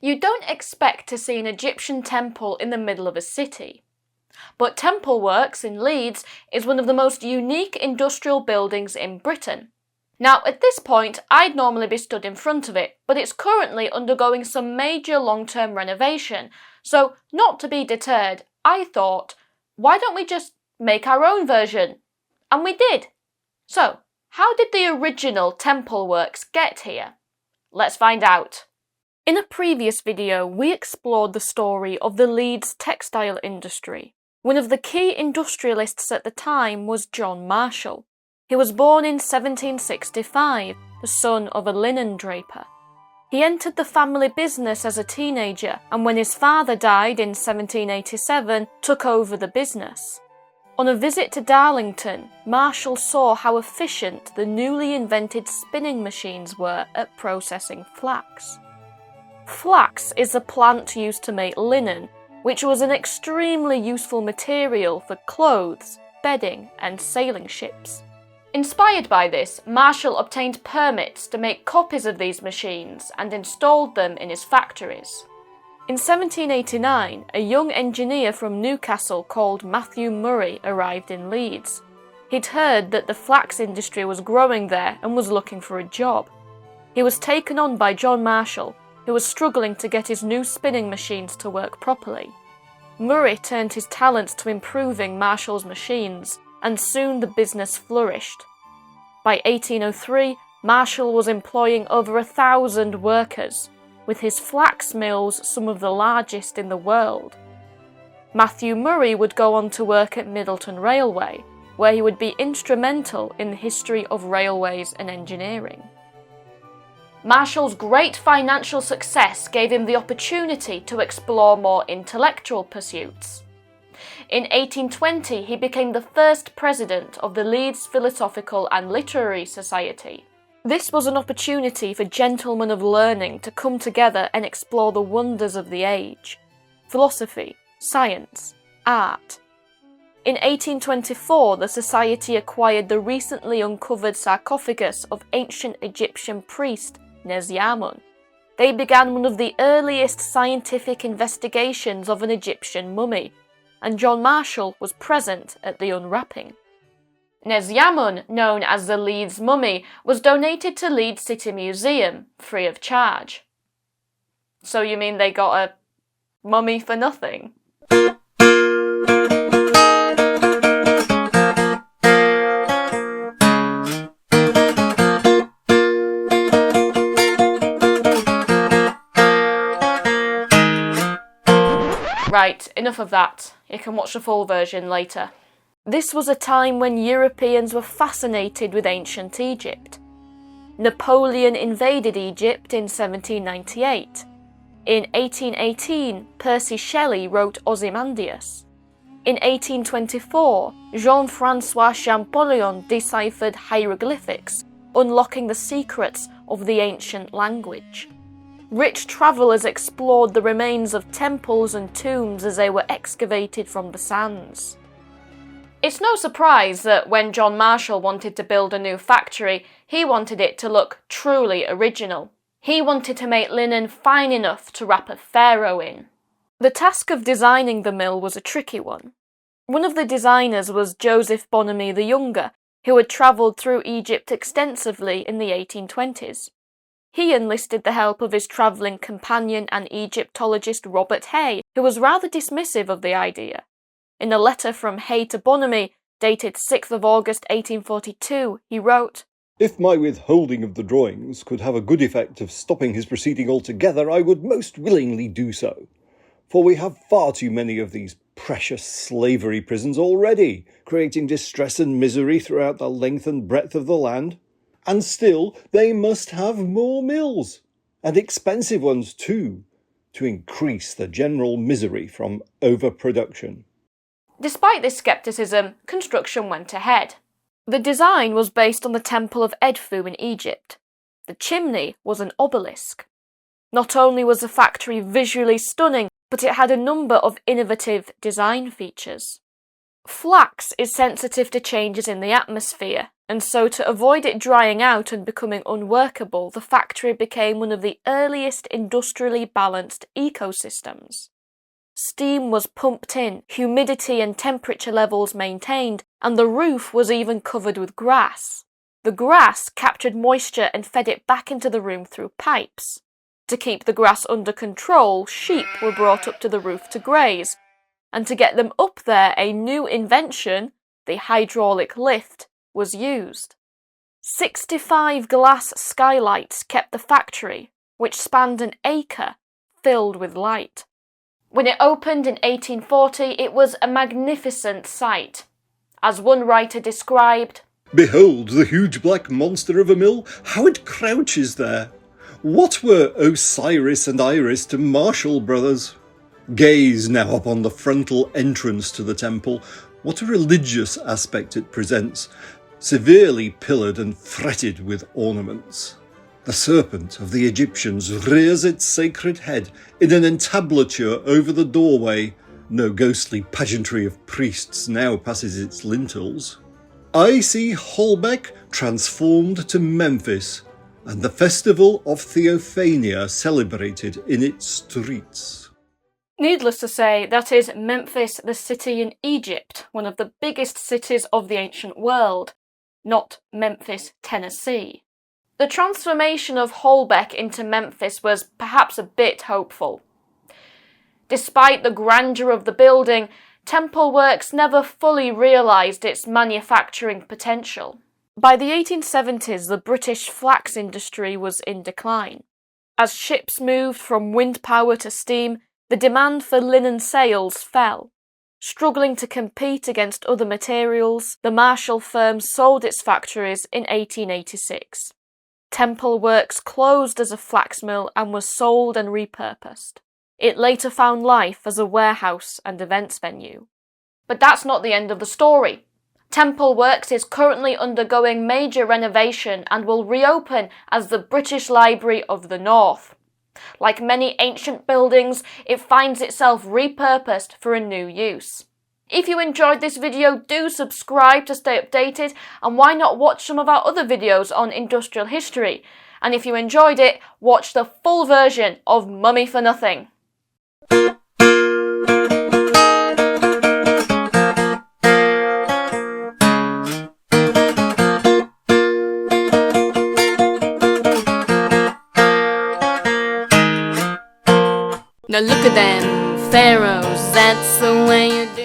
You don't expect to see an Egyptian temple in the middle of a city. But Temple Works in Leeds is one of the most unique industrial buildings in Britain. Now, at this point, I'd normally be stood in front of it, but it's currently undergoing some major long-term renovation, so not to be deterred, I thought, why don't we just make our own version? And we did. So, how did the original Temple Works get here? Let's find out. In a previous video, we explored the story of the Leeds textile industry. One of the key industrialists at the time was John Marshall. He was born in 1765, the son of a linen draper. He entered the family business as a teenager, and when his father died in 1787, took over the business. On a visit to Darlington, Marshall saw how efficient the newly invented spinning machines were at processing flax. Flax is a plant used to make linen, which was an extremely useful material for clothes, bedding, and sailing ships. Inspired by this, Marshall obtained permits to make copies of these machines and installed them in his factories. In 1789, a young engineer from Newcastle called Matthew Murray arrived in Leeds. He'd heard that the flax industry was growing there and was looking for a job. He was taken on by John Marshall, who was struggling to get his new spinning machines to work properly. Murray turned his talents to improving Marshall's machines, and soon the business flourished. By 1803, Marshall was employing over 1,000 workers, with his flax mills some of the largest in the world. Matthew Murray would go on to work at Middleton Railway, where he would be instrumental in the history of railways and engineering. Marshall's great financial success gave him the opportunity to explore more intellectual pursuits. In 1820, he became the first president of the Leeds Philosophical and Literary Society. This was an opportunity for gentlemen of learning to come together and explore the wonders of the age: philosophy, science, art. In 1824, the society acquired the recently uncovered sarcophagus of ancient Egyptian priest Nesyamun. They began one of the earliest scientific investigations of an Egyptian mummy, and John Marshall was present at the unwrapping. Nesyamun, known as the Leeds Mummy, was donated to Leeds City Museum, free of charge. So you mean they got a mummy for nothing? Right, enough of that. You can watch the full version later. This was a time when Europeans were fascinated with ancient Egypt. Napoleon invaded Egypt in 1798. In 1818, Percy Shelley wrote Ozymandias. In 1824, Jean-François Champollion deciphered hieroglyphics, unlocking the secrets of the ancient language. Rich travellers explored the remains of temples and tombs as they were excavated from the sands. It's no surprise that when John Marshall wanted to build a new factory, he wanted it to look truly original. He wanted to make linen fine enough to wrap a pharaoh in. The task of designing the mill was a tricky one. One of the designers was Joseph Bonamy the Younger, who had travelled through Egypt extensively in the 1820s. He enlisted the help of his travelling companion and Egyptologist Robert Hay, who was rather dismissive of the idea. In a letter from Hay to Bonamy, dated 6th of August 1842, he wrote, "If my withholding of the drawings could have a good effect of stopping his proceeding altogether, I would most willingly do so. For we have far too many of these precious slavery prisons already, creating distress and misery throughout the length and breadth of the land. And still they must have more mills, and expensive ones too, to increase the general misery from overproduction." Despite this scepticism, construction went ahead. The design was based on the Temple of Edfu in Egypt. The chimney was an obelisk. Not only was the factory visually stunning, but it had a number of innovative design features. Flax is sensitive to changes in the atmosphere, and so to avoid it drying out and becoming unworkable, the factory became one of the earliest industrially balanced ecosystems. Steam was pumped in, humidity and temperature levels maintained, and the roof was even covered with grass. The grass captured moisture and fed it back into the room through pipes. To keep the grass under control, sheep were brought up to the roof to graze, and to get them up there, a new invention, the hydraulic lift, was used. 65 glass skylights kept the factory, which spanned an acre, filled with light. When it opened in 1840, it was a magnificent sight. As one writer described, "Behold the huge black monster of a mill, how it crouches there! What were Osiris and Iris to Marshall brothers? Gaze now upon the frontal entrance to the temple. What a religious aspect it presents, severely pillared and fretted with ornaments. The serpent of the Egyptians rears its sacred head in an entablature over the doorway. No ghostly pageantry of priests now passes its lintels. I see Holbeck transformed to Memphis, and the festival of Theophania celebrated in its streets." Needless to say, that is Memphis, the city in Egypt, one of the biggest cities of the ancient world, not Memphis, Tennessee. The transformation of Holbeck into Memphis was perhaps a bit hopeful. Despite the grandeur of the building, Temple Works never fully realised its manufacturing potential. By the 1870s, the British flax industry was in decline. As ships moved from wind power to steam, the demand for linen sails fell. Struggling to compete against other materials, the Marshall firm sold its factories in 1886. Temple Works closed as a flax mill and was sold and repurposed. It later found life as a warehouse and events venue. But that's not the end of the story. Temple Works is currently undergoing major renovation and will reopen as the British Library of the North. Like many ancient buildings, it finds itself repurposed for a new use. If you enjoyed this video, do subscribe to stay updated, and why not watch some of our other videos on industrial history? And if you enjoyed it, watch the full version of Mummy for Nothing. Now look at them, pharaohs, that's the way you